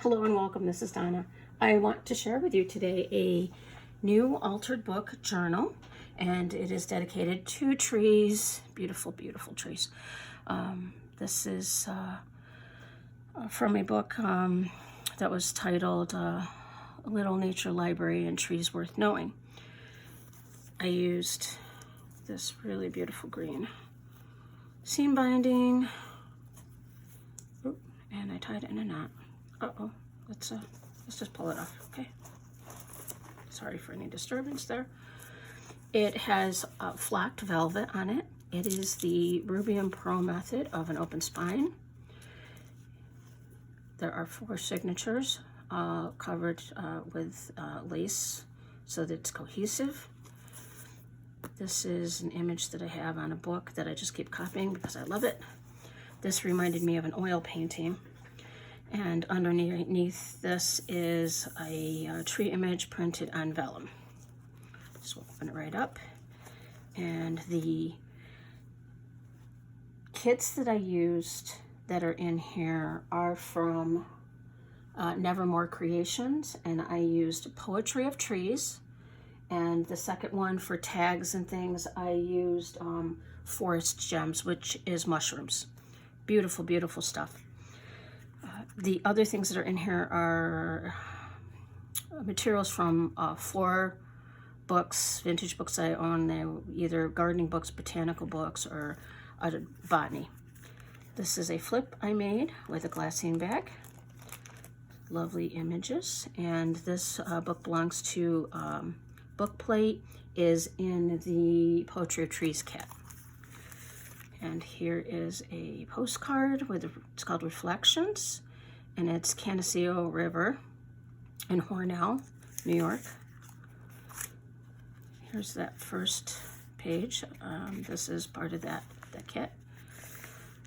Hello and welcome, this is Donna. I want to share with you today a new altered book journal, and it is dedicated to trees, beautiful, beautiful trees. This is from a book that was titled A Little Nature Library and Trees Worth Knowing. I used this really beautiful green seam binding, and I tied it in a knot. Uh-oh, let's just pull it off, okay? Sorry for any disturbance there. It has flocked velvet on it. It is the Rubium Pro method of an open spine. There are 4 signatures covered with lace so that it's cohesive. This is an image that I have on a book that I just keep copying because I love it. This reminded me of an oil painting. And underneath this is a tree image printed on vellum. Just open it right up. And the kits that I used that are in here are from Nevermorecreations, and I used Poetry of Trees. And the second one for tags and things, I used Forest Gems, which is mushrooms. Beautiful, beautiful stuff. The other things that are in here are materials from 4 books, vintage books I own. They're either gardening books, botanical books, or botany. This is a flip I made with a glassine bag. Lovely images. And this book belongs to book plate is in the Poetry of Trees kit. And here is a postcard with it's called Reflections. And it's Canaseo River in Hornell, New York. Here's that first page. This is part of that kit.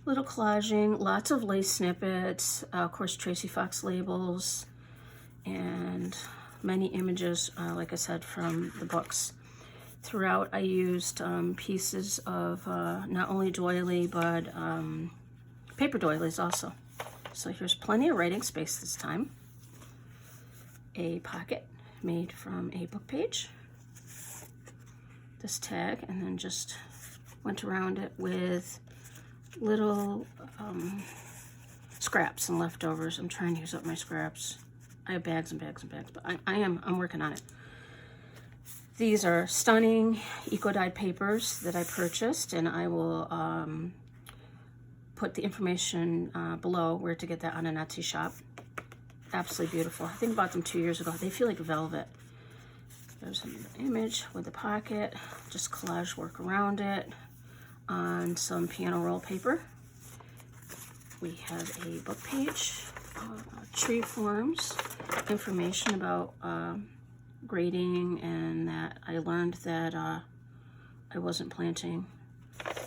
Little collaging, lots of lace snippets, of course Tracy Fox labels, and many images, like I said, from the books. Throughout I used pieces of not only doily, but paper doilies also. So here's plenty of writing space this time. A pocket made from a book page. This tag, and then just went around it with little scraps and leftovers. I'm trying to use up my scraps. I have bags and bags and bags, but I'm working on it. These are stunning eco-dyed papers that I purchased, and I will put the information below where to get that on an Etsy shop. Absolutely beautiful. I think I bought them 2 years ago. They feel like velvet. There's an image with the pocket, just collage work around it on some piano roll paper. We have a book page, tree forms, information about grading, and that I learned that I wasn't planting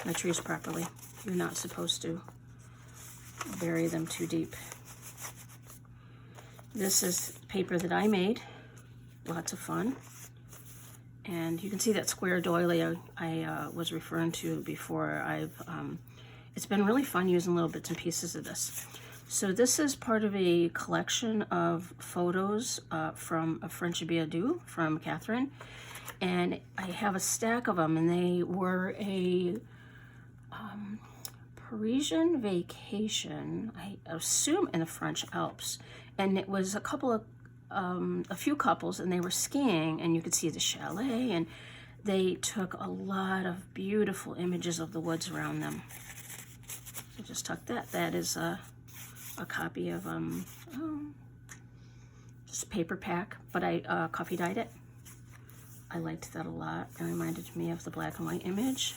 my trees properly. You're not supposed to bury them too deep. This is paper that I made, lots of fun. And you can see that square doily I was referring to before. It's been really fun using little bits and pieces of this. So this is part of a collection of photos from a French billet from Catherine. And I have a stack of them, and they were a Parisian vacation, I assume in the French Alps. And it was a few couples, and they were skiing, and you could see the chalet, and they took a lot of beautiful images of the woods around them. So just tuck that. That is a copy of just a paper pack, but I coffee dyed it. I liked that a lot. It reminded me of the black and white image.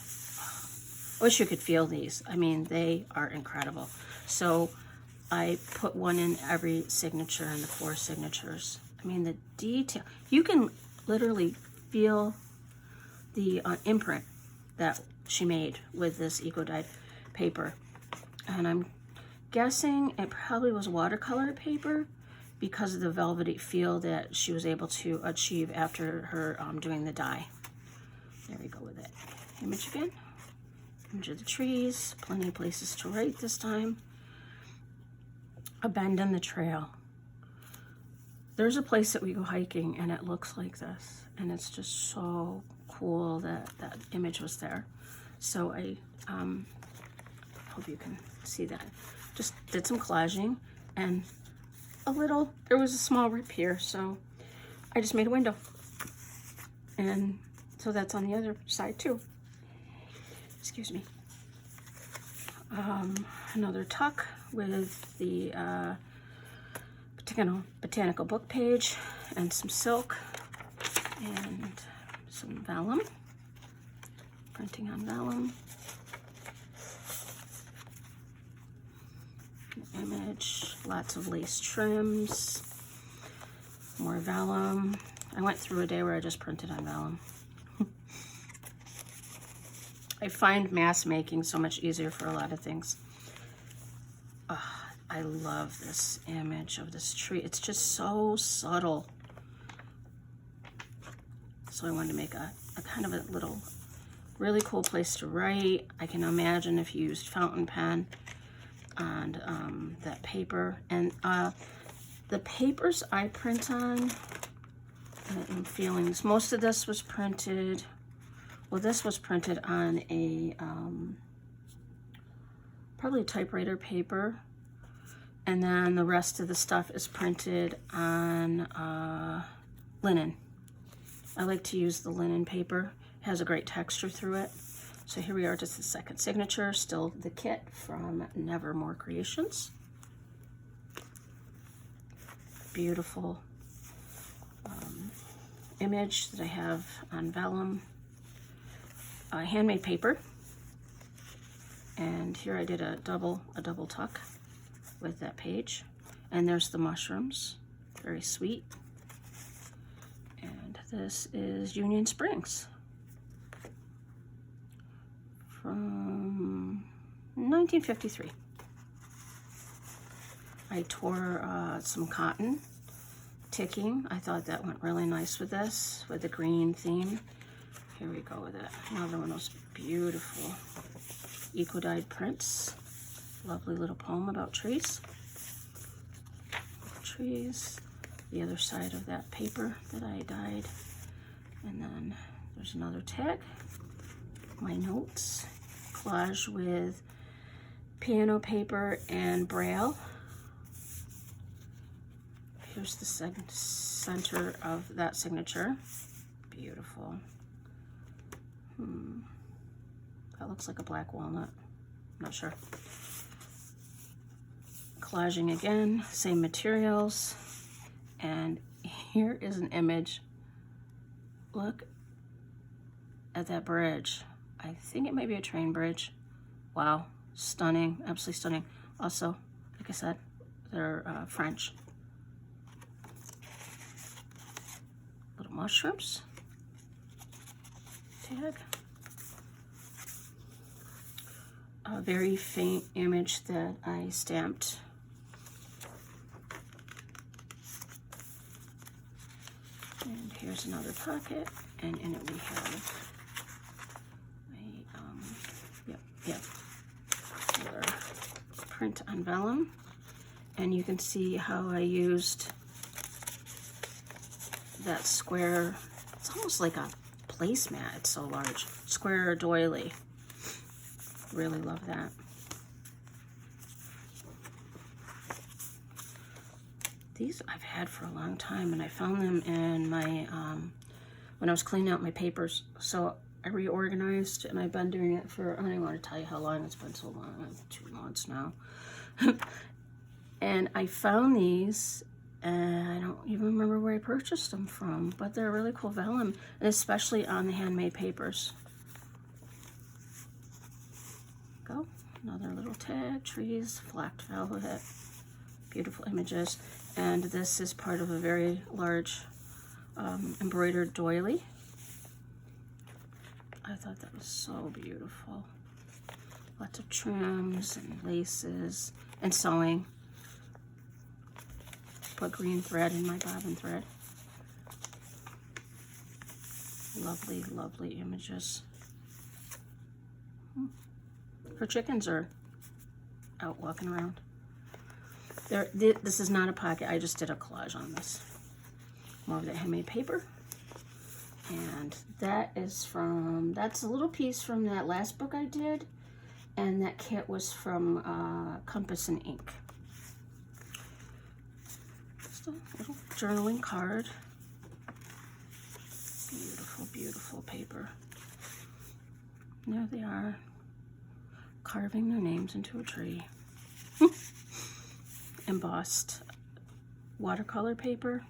I wish you could feel these. I mean, they are incredible. So I put one in every signature in the 4 signatures. I mean, the detail. You can literally feel the imprint that she made with this eco-dyed paper. And I'm guessing it probably was watercolor paper because of the velvety feel that she was able to achieve after her doing the dye. There we go with it. Image again. Image of the trees. Plenty of places to write this time. A bend in the trail. there's a place that we go hiking and it looks like this, and it's just so cool that that image was there. So I hope you can see that. Just did some collaging, and there was a small rip here, so I just made a window. And so that's on the other side too. Excuse me. Another tuck with the botanical book page and some silk and some vellum, printing on vellum. An image, lots of lace trims, more vellum. I went through a day where I just printed on vellum. I find mass making so much easier for a lot of things. I love this image of this tree. It's just so subtle. So I wanted to make a kind of a little, really cool place to write. I can imagine if you used fountain pen on that paper. And the papers I print on, and feelings, most of this was printed, well, this was printed on a, probably typewriter paper. And then the rest of the stuff is printed on linen. I like to use the linen paper. It has a great texture through it. So here we are, just the second signature, still the kit from Nevermorecreations. Beautiful image that I have on vellum. Handmade paper. And here I did a double tuck with that page. And there's the mushrooms, very sweet. And this is Union Springs from 1953. I tore some cotton ticking. I thought that went really nice with this, with the green theme. Here we go with it. Another one of those beautiful eco-dyed prints. Lovely little poem about trees. Trees. The other side of that paper that I dyed. And then there's another tag. My notes. Collage with piano paper and braille. Here's the center of that signature. Beautiful. That looks like a black walnut. I'm not sure. Collaging again, same materials. And here is an image. Look at that bridge. I think it might be a train bridge. Wow, stunning, absolutely stunning. Also, like I said, they're French. Little mushrooms. Tag. A very faint image that I stamped. And here's another pocket, and in it we have another print on vellum. And you can see how I used that square, it's almost like a placemat, it's so large. Square doily. Really love that. These I've had for a long time, and I found them in my, when I was cleaning out my papers. So I reorganized, and I've been doing it for, I don't even want to tell you how long it's been, so long, like 2 months now. And I found these, and I don't even remember where I purchased them from, but they're really cool vellum, and especially on the handmade papers. Go, another little tag, trees, flocked velvet, beautiful images. And this is part of a very large embroidered doily. I thought that was so beautiful. Lots of trims and laces and sewing. Put green thread in my bobbin thread. Lovely, lovely images. Her chickens are out walking around. This is not a pocket. I just did a collage on this. more of that handmade paper. And that is that's a little piece from that last book I did. And that kit was from Compass and Ink. Just a little journaling card. Beautiful, beautiful paper. And there they are, carving their names into a tree. Embossed watercolor paper.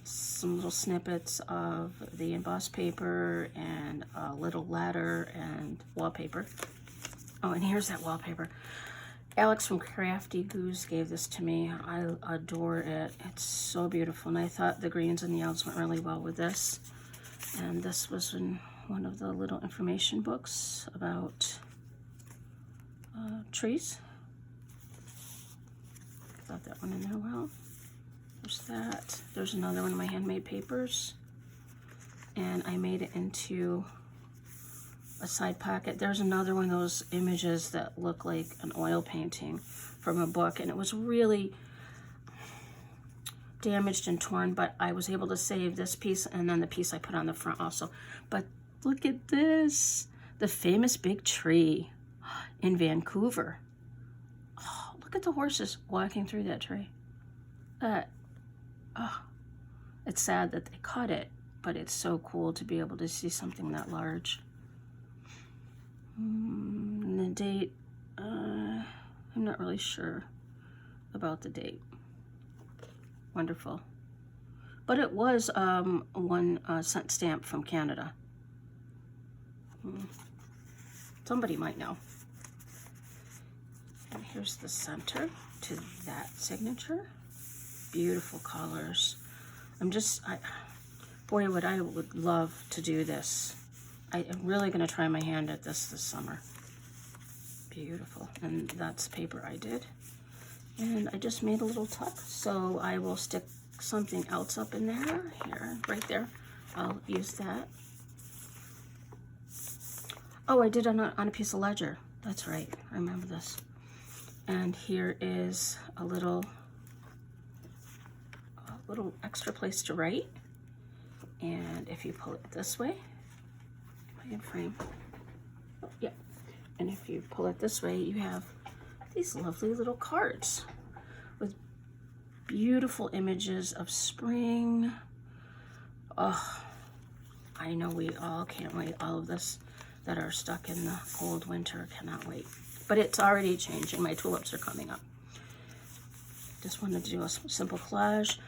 Some little snippets of the embossed paper and a little ladder and wallpaper. Oh, and here's that wallpaper. Alex from Crafty Goose gave this to me. I adore it. It's so beautiful. And I thought the greens and the yellows went really well with this. And this was in one of the little information books about trees. Got that one in there well. There's that. There's another one of my handmade papers. And I made it into a side pocket. There's another one of those images that look like an oil painting from a book. And it was really damaged and torn, but I was able to save this piece and then the piece I put on the front also. But look at this. The famous big tree in Vancouver. Oh, look at the horses walking through that tree. It's sad that they cut it, but it's so cool to be able to see something that large. And the date, I'm not really sure about the date. Wonderful. But it was 1 cent stamp from Canada. Somebody might know. And here's the center to that signature. Beautiful colors. Boy, I would love to do this. I am really going to try my hand at this summer. Beautiful. And that's the paper I did. And I just made a little tuck, so I will stick something else up in there. Here, right there. I'll use that. Oh, I did on a piece of ledger. That's right. I remember this. And here is a little extra place to write. And if you pull it this way, my frame. Oh, yeah. And if you pull it this way, you have these lovely little cards with beautiful images of spring. Oh, I know we all can't wait. All of us that are stuck in the cold winter cannot wait. But it's already changing. My tulips are coming up. Just wanted to do a simple collage.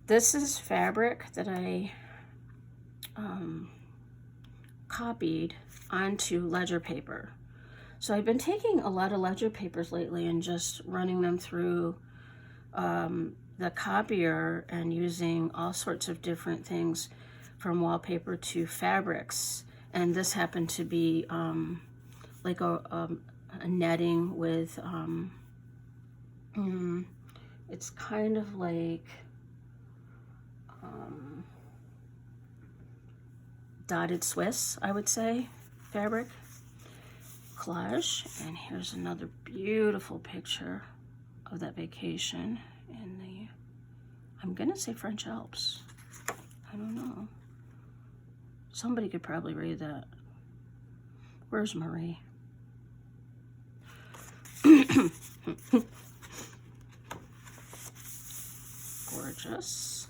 This is fabric that I copied onto ledger paper. So I've been taking a lot of ledger papers lately and just running them through the copier and using all sorts of different things from wallpaper to fabrics. And this happened to be like a netting with, it's kind of like dotted Swiss, I would say, fabric. Collage. And here's another beautiful picture of that vacation in the, I'm gonna say French Alps. I don't know. Somebody could probably read that. Where's Marie? Gorgeous.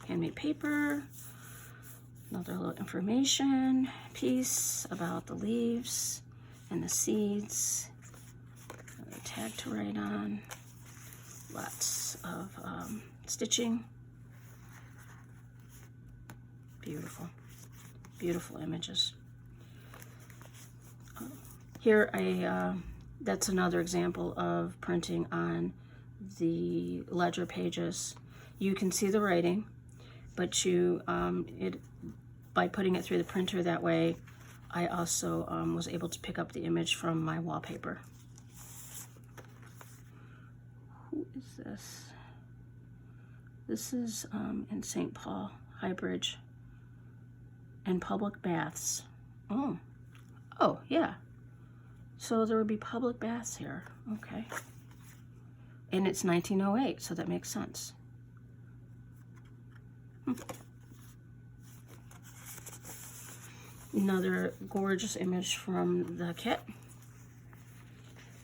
Handmade paper. Another little information piece about the leaves and the seeds. Another tag to write on. Lots of stitching. Beautiful. Beautiful images. Here, that's another example of printing on the ledger pages. You can see the writing, but you, by putting it through the printer that way, I also was able to pick up the image from my wallpaper. Who is this? This is in St. Paul, Highbridge, and public baths. Oh, yeah. So there would be public baths here. Okay. and it's 1908, so that makes sense. Another gorgeous image from the kit.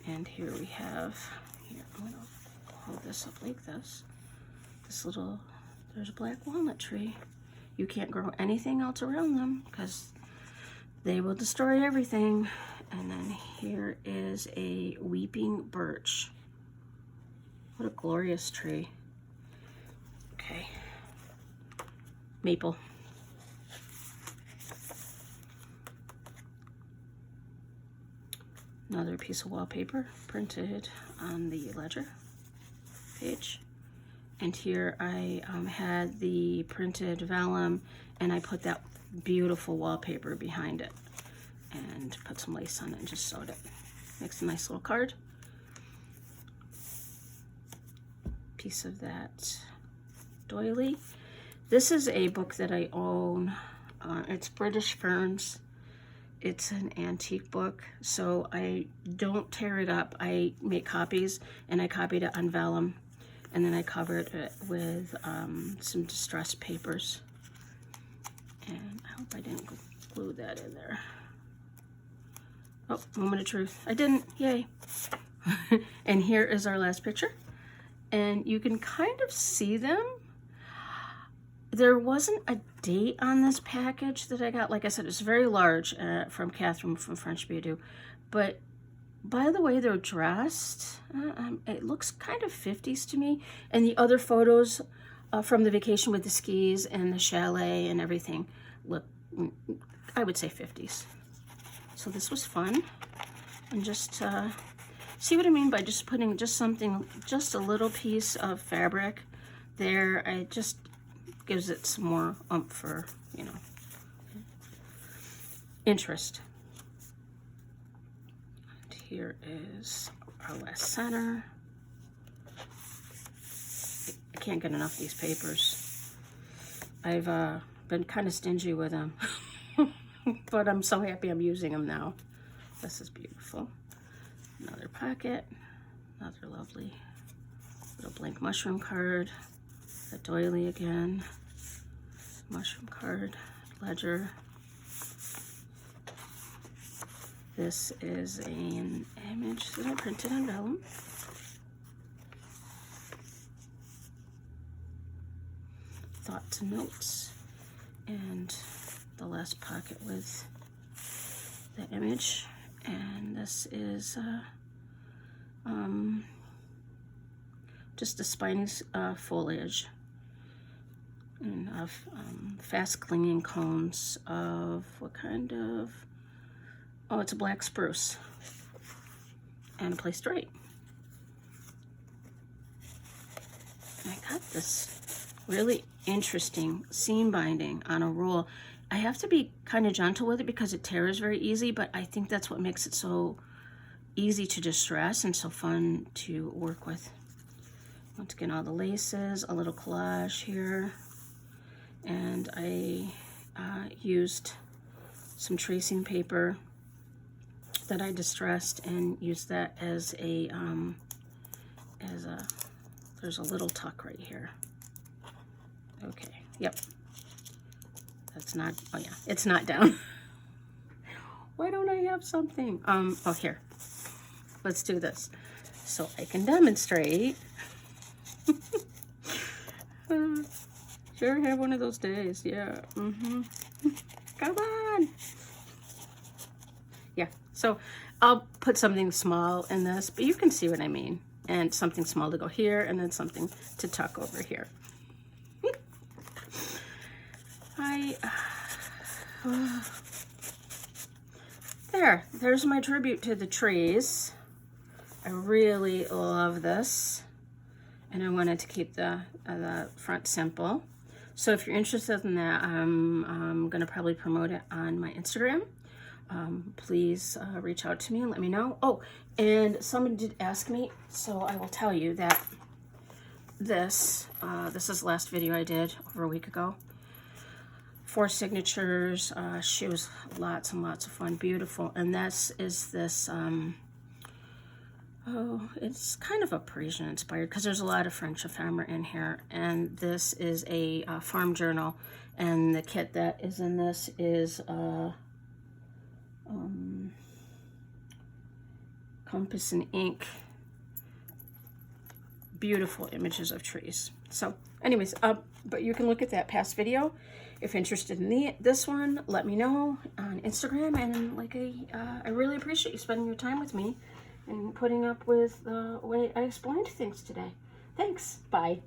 And here we have, I'm going to hold this up like this. This little, there's a black walnut tree. You can't grow anything else around them because they will destroy everything. And then here is a weeping birch. What a glorious tree. Okay. Maple. Another piece of wallpaper printed on the ledger page. And here I had the printed vellum, and I put that beautiful wallpaper behind it and put some lace on it and just sewed it. Makes a nice little card. Piece of that doily. This is a book that I own. It's British Ferns. It's an antique book, so I don't tear it up. I make copies, and I copied it on vellum, and then I covered it with some distressed papers. And I hope I didn't glue that in there. Oh, moment of truth. I didn't. Yay. And here is our last picture. And you can kind of see them. There wasn't a date on this package that I got. Like I said, it's very large from Catherine from French Bijou. But by the way they're dressed, it looks kind of 50s to me. And the other photos from the vacation with the skis and the chalet and everything look, I would say 50s. So this was fun. And just see what I mean by just putting just something, just a little piece of fabric there. I just gives it some more oomph for, you know, interest. And here is our last center. I can't get enough of these papers. I've been kind of stingy with them, but I'm so happy I'm using them now. This is beautiful. Another pocket, another lovely little blank mushroom card. The doily again, mushroom card, ledger. This is an image that I printed on vellum. Thoughts and notes, and the last pocket with the image. And this is just a spiny foliage and of fast clinging cones of what kind of, oh, it's a black spruce and placed straight. I got this really interesting seam binding on a roll. I have to be kind of gentle with it because it tears very easy, but I think that's what makes it so easy to distress and so fun to work with. Once again, all the laces, a little collage here, and I used some tracing paper that I distressed and used that as a there's a little tuck right here. Okay, yep. That's not, oh yeah, it's not down. Why don't I have something? Oh, here. Let's do this so I can demonstrate. Sure have one of those days, yeah. Come on. Yeah, so I'll put something small in this, but you can see what I mean. And something small to go here, and then something to tuck over here. There's my tribute to the trees. I really love this, and I wanted to keep the front simple. So if you're interested in that, I'm gonna probably promote it on my Instagram. Please reach out to me and let me know. Oh, and someone did ask me, so I will tell you that this is the last video I did over a week ago. 4 signatures. She was lots and lots of fun, beautiful. And this is this Oh, it's kind of a Parisian inspired because there's a lot of French ephemera in here. And this is a farm journal. And the kit that is in this is compass and ink. Beautiful images of trees. So anyways, but you can look at that past video. If you're interested in this one, let me know on Instagram. And like I really appreciate you spending your time with me and putting up with the way I explained things today. Thanks. Bye.